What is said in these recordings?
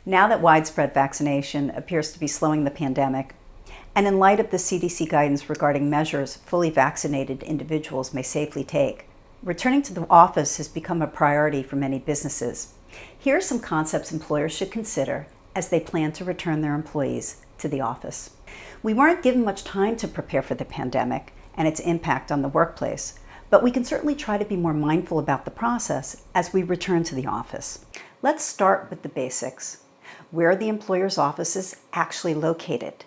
Now that widespread vaccination appears to be slowing the pandemic, and in light of the CDC guidance regarding measures fully vaccinated individuals may safely take, returning to the office has become a priority for many businesses. Here are some concepts employers should consider as they plan to return their employees to the office. We weren't given much time to prepare for the pandemic and its impact on the workplace, but we can certainly try to be more mindful about the process as we return to the office. Let's start with the basics. Where are the employer's offices actually located?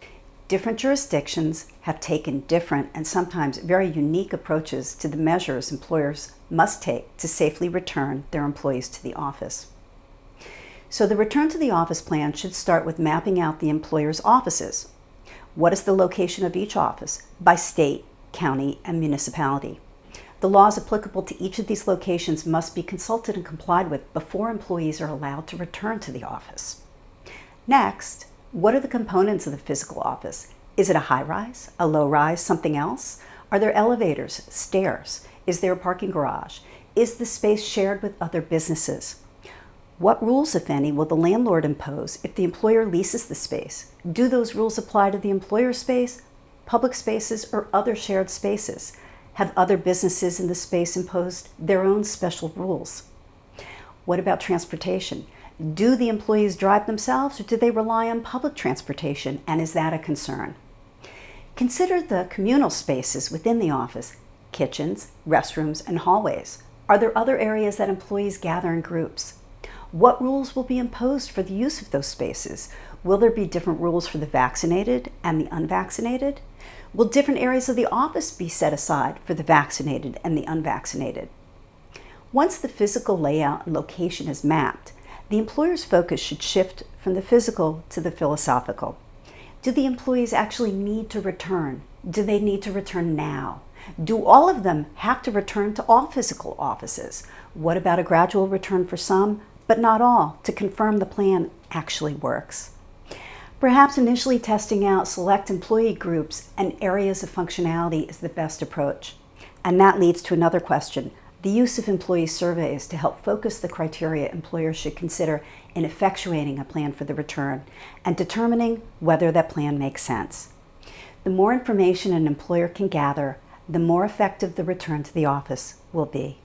Different jurisdictions have taken different and sometimes very unique approaches to the measures employers must take to safely return their employees to the office. So the return to the office plan should start with mapping out the employer's offices. What is the location of each office by state, county, and municipality? The laws applicable to each of these locations must be consulted and complied with before employees are allowed to return to the office. Next, what are the components of the physical office? Is it a high-rise, a low-rise, something else? Are there elevators, stairs? Is there a parking garage? Is the space shared with other businesses? What rules, if any, will the landlord impose if the employer leases the space? Do those rules apply to the employer's space, public spaces, or other shared spaces? Have other businesses in the space imposed their own special rules? What about transportation? Do the employees drive themselves or do they rely on public transportation, and is that a concern? Consider the communal spaces within the office, kitchens, restrooms, and hallways. Are there other areas that employees gather in groups? What rules will be imposed for the use of those spaces? Will there be different rules for the vaccinated and the unvaccinated? Will different areas of the office be set aside for the vaccinated and the unvaccinated? Once the physical layout and location is mapped, the employer's focus should shift from the physical to the philosophical. Do the employees actually need to return? Do they need to return now? Do all of them have to return to all physical offices? What about a gradual return for some, but not all, to confirm the plan actually works? Perhaps initially testing out select employee groups and areas of functionality is the best approach. And that leads to another question: the use of employee surveys to help focus the criteria employers should consider in effectuating a plan for the return and determining whether that plan makes sense. The more information an employer can gather, the more effective the return to the office will be.